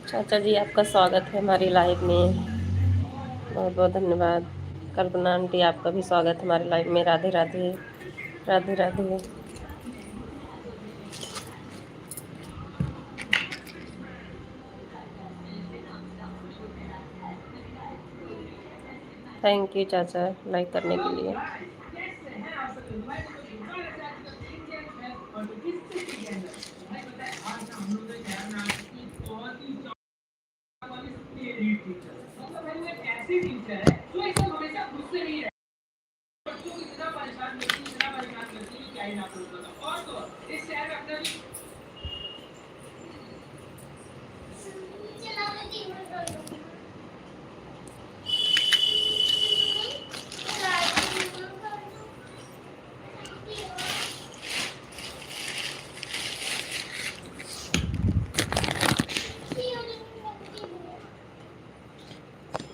चाचा जी, आपका स्वागत है हमारी लाइव में। बहुत बहुत धन्यवाद। कल्पना आंटी, आपका भी स्वागत है हमारी लाइव में। राधे राधे। राधे राधे। थैंक यू चाचा, लाइक करने के लिए।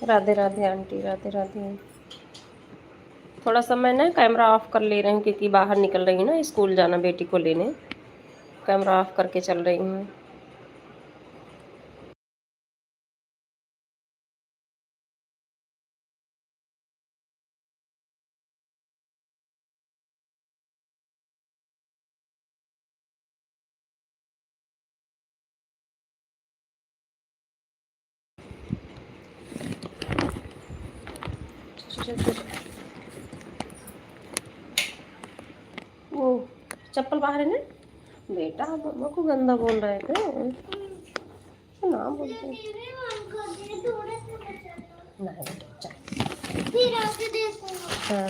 राधे राधे आंटी, राधे राधे। थोड़ा सा मैं ना कैमरा ऑफ कर ले रही हूँ क्योंकि बाहर निकल रही हूँ ना, स्कूल जाना बेटी को लेने। कैमरा ऑफ करके चल रही हूँ। वो चप्पल बाहर है ना बेटा, मम्मा को गंदा बोल रहे थे ना, बोलते नहीं बेटा, चल फिर आके देखूंगा। हाँ।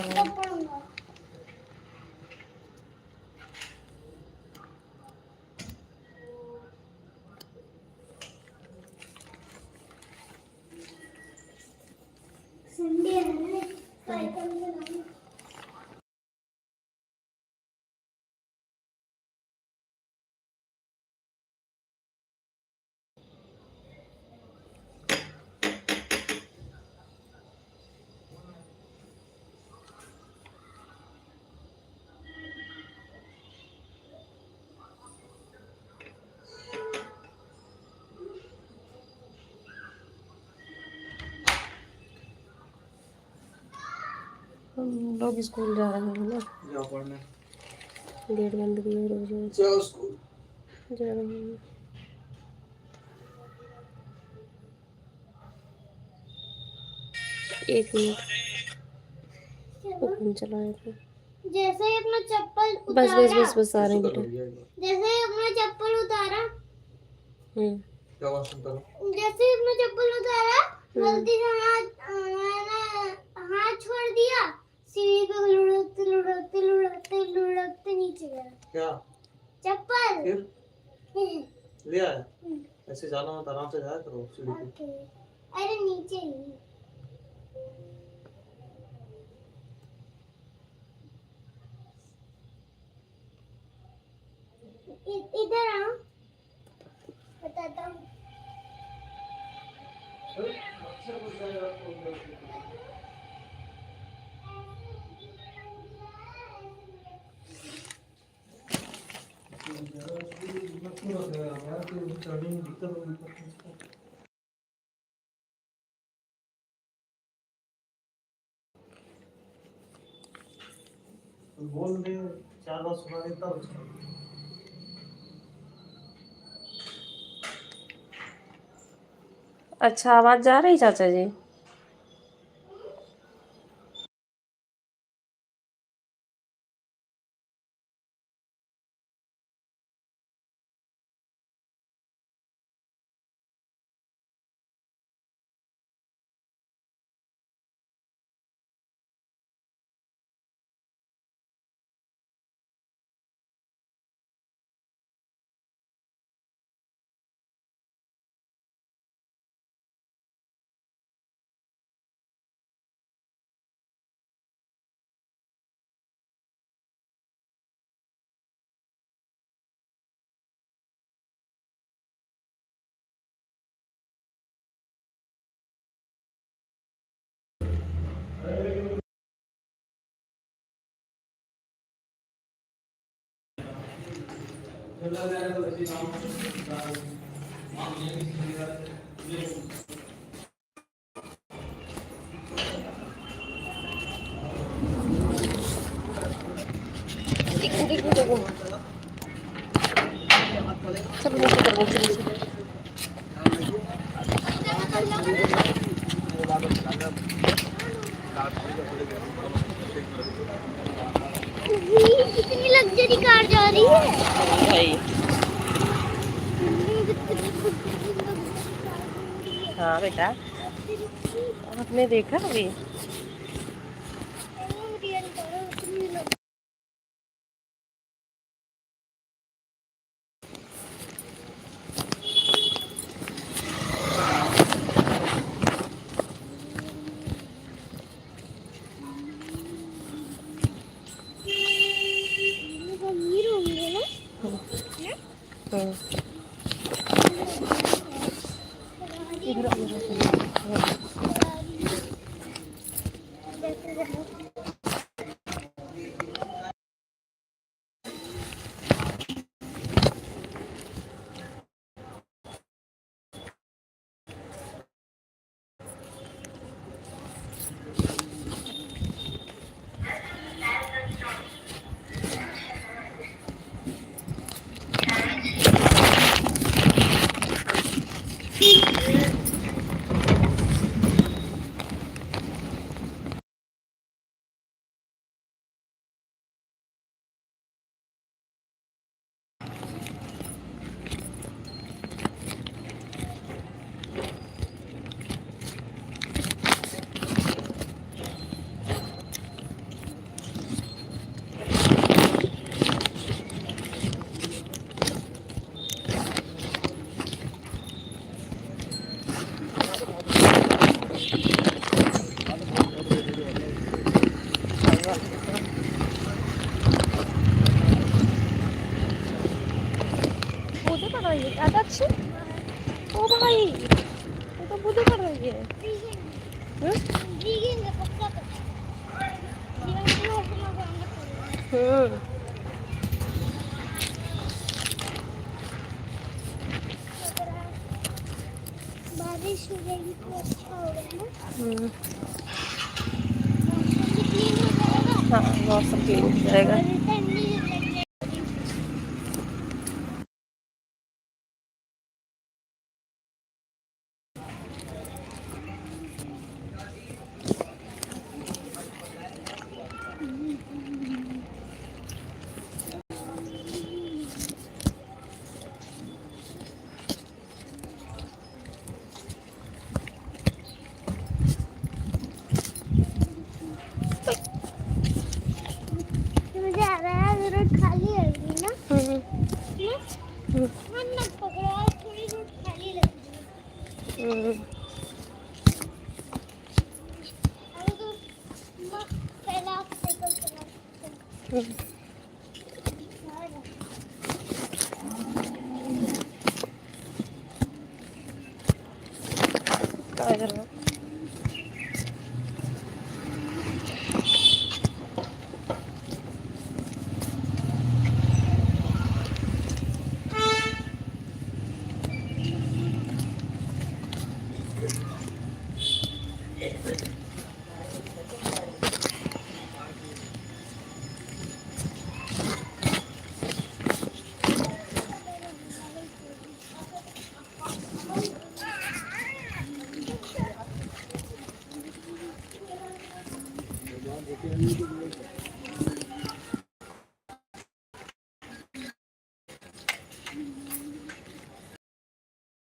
हम लोग स्कूल जा रहे हैं ना, जाओ पढ़ने। गेट बंद किए रोज जाओ स्कूल जा रहे हैं। एक मिनट, वो फोन चलाया था। जैसे ही अपना चप्पल उतारा, बस आ रहे हैं बेटा। जैसे ही अपना चप्पल उतारा, क्या वाशरूम करो, जैसे ही अपना चप्पल उतारा गलती से मैंने हाथ छोड़ दिया, सीढ़ी पे लुढ़कते लुढ़कते लुढ़कते लुढ़कते नीचे गया। क्या चप्पल फिर ले आया? ऐसे जाना हो तो आराम से जाया करो सीढ़ी पे। अरे नीचे ही इधर आओ, बताता हूँ। बोल दे, 4 बार सुना देता हूँ। अच्छा, आवाज जा रही चाचा जी? देखो देखो, चलो नीचे कर नीचे। कितनी लग्जरी कार जा रही है भाई। हाँ बेटा, आपने देखा अभी? अच्छी ओ भाई, ये तो बुद्धू कर रही है। बारिश हो जाएगी तो अच्छा होगा ना। हाँ मौसम क्लीन हो जाएगा।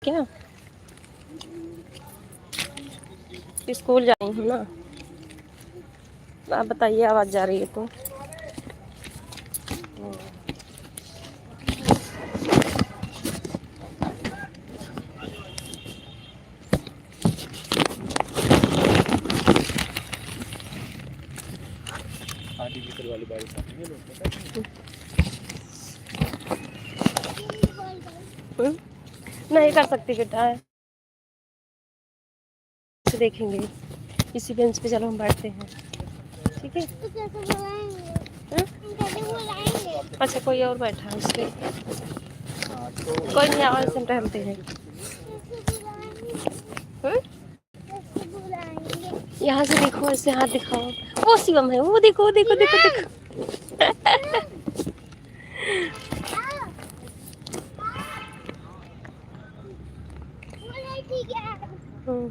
क्या स्कूल जाई हूँ ना। आप बताइए, आवाज जा रही है तो। नहीं कर सकती बेटा, देखेंगे इसी बेंच पे। चलो हम बैठते हैं, ठीक है? तो कैसे बुलाएंगे? अच्छा कोई और बैठा है उसके, कोई नहीं, आवाज से हम टहलते हैं। यहाँ से देखो, ऐसे हाथ दिखाओ। वो शिवम है, वो देखो, वो देखो, देखो, देखो। हम्म।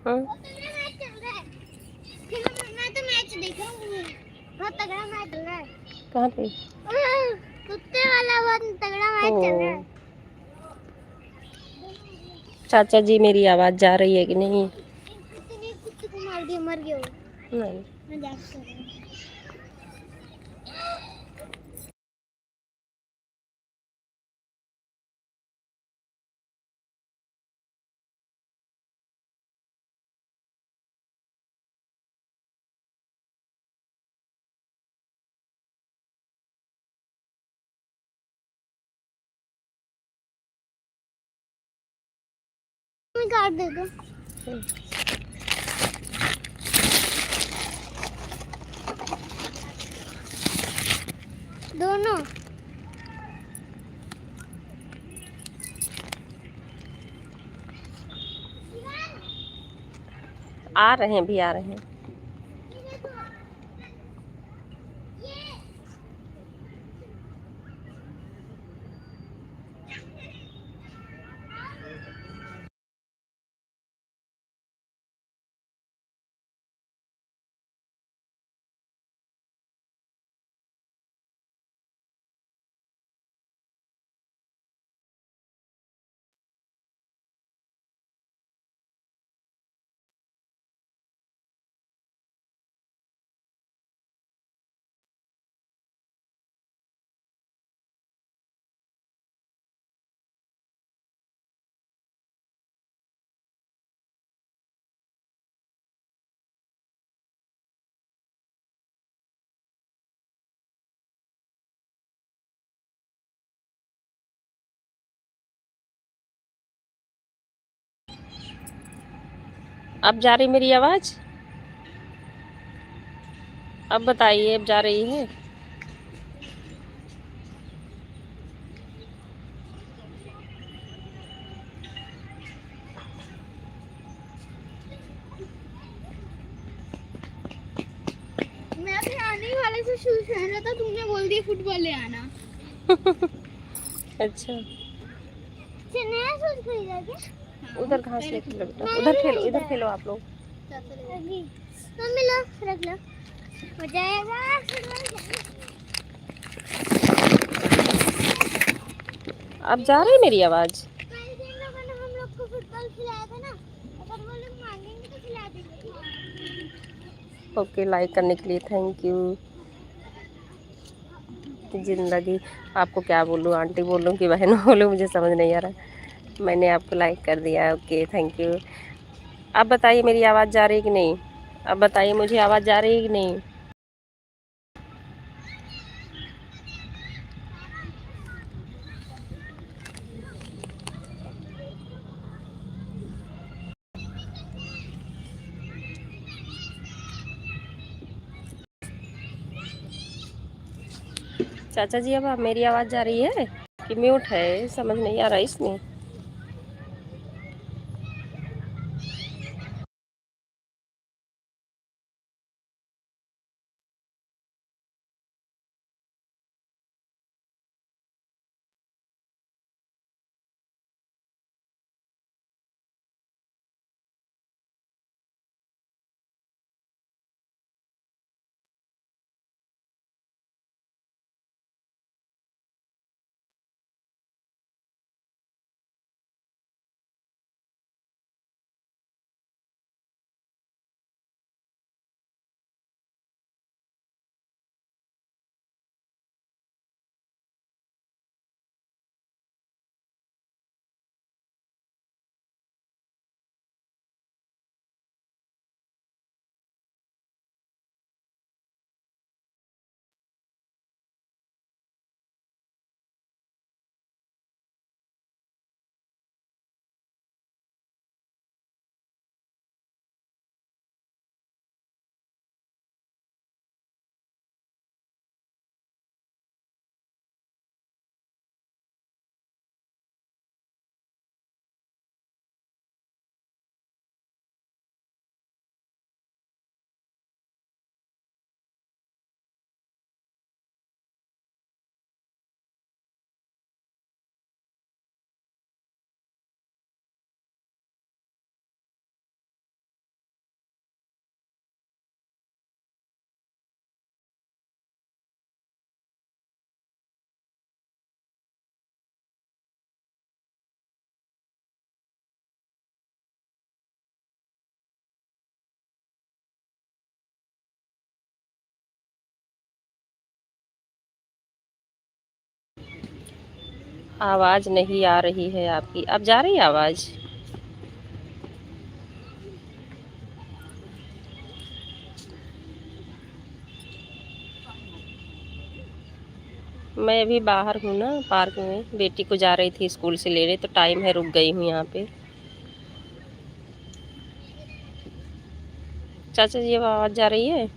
हाँ? मैं तो मैच देख रहा हूँ, बहुत तगड़ा मैच चल रहा है। कहाँ पे? कुत्ते वाला बहुत तगड़ा मैच चल रहा है। चाचा जी, मेरी आवाज जा रही है कि नहीं? कुत्ते ने कुत्ते को मार दिया, मर गया वो। नहीं। मजाक कर रहा हूँ। मैं काट दे दो। दोनों आ रहे हैं भी, आ रहे हैं। अब जा रही मेरी आवाज? अब बताइए, अब जा रही है? मैं अभी आने वाले से शूज पहन रहा था, तुमने बोल दिया फुटबॉल ले आना। अच्छा, नया शूज खरीदा क्या? उधर घास लेके लो बेटा, उधर खेलो, इधर खेलो आप लोग। मम्मी लो, रख लो, हो जाएगा फुटबॉल। अब जा रही है मेरी आवाज? हम लोग को फुटबॉल खिलाया था ना, अगर वो लोग मांगेंगे तो खिला देंगे। ओके, लाइक करने के लिए थैंक यू। जिंदगी, आपको क्या बोलूँ, आंटी बोलूँ कि बहन बोलूँ, मुझे समझ नहीं आ रहा। मैंने आपको लाइक कर दिया, ओके थैंक यू। अब बताइए मेरी आवाज़ जा रही है कि नहीं? अब बताइए मुझे आवाज़ जा रही है कि नहीं? चाचा जी, अब मेरी आवाज़ जा रही है कि म्यूट है? समझ नहीं आ रहा इसमें। आवाज़ नहीं आ रही है आपकी। अब जा रही है आवाज़? मैं अभी बाहर हूँ ना, पार्क में। बेटी को जा रही थी स्कूल से लेने, तो टाइम है, रुक गई हूँ यहाँ पे। चाचा जी, अब आवाज़ जा रही है?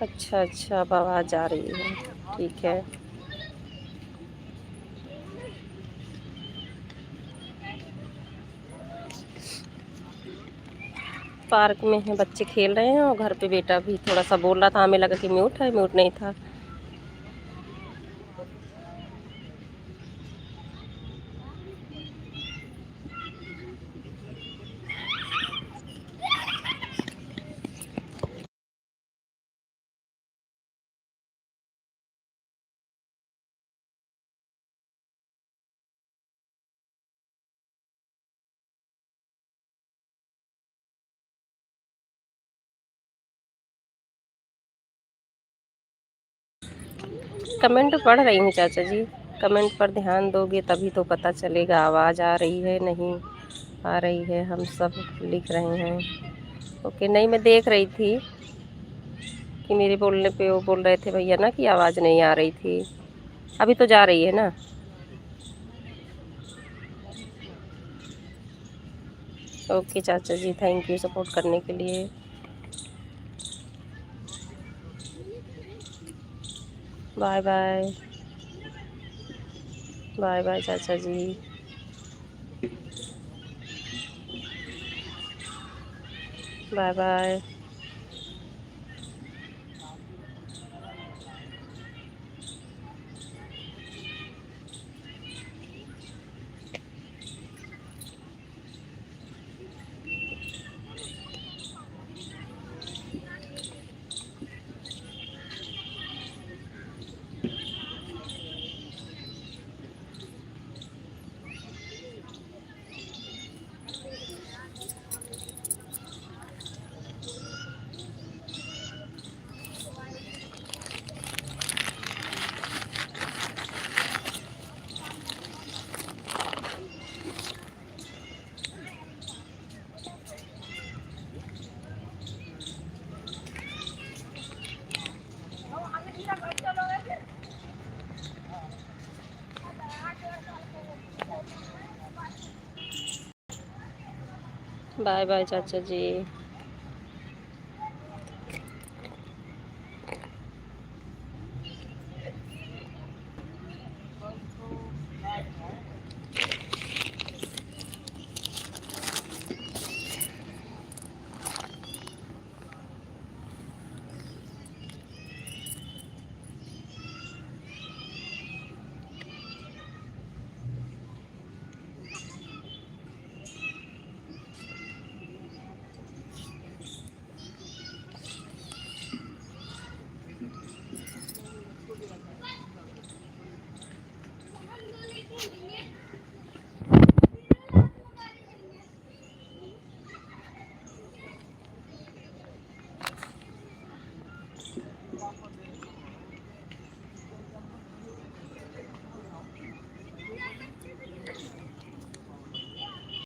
अच्छा अच्छा, अब आवाज़ आ रही है, ठीक है। पार्क में हैं, बच्चे खेल रहे हैं, और घर पे बेटा भी थोड़ा सा बोल रहा था, हमें लगा कि म्यूट है, म्यूट नहीं था। कमेंट पढ़ रही हूँ चाचा जी। कमेंट पर ध्यान दोगे तभी तो पता चलेगा आवाज़ आ रही है नहीं आ रही है। हम सब लिख रहे हैं। ओके, नहीं मैं देख रही थी कि मेरे बोलने पे वो बोल रहे थे भैया ना कि आवाज़ नहीं आ रही थी। अभी तो जा रही है ना? ओके चाचा जी, थैंक यू सपोर्ट करने के लिए। Bye bye. बाय बाय चाचा जी। Bye bye. बाय बाय चाचा जी।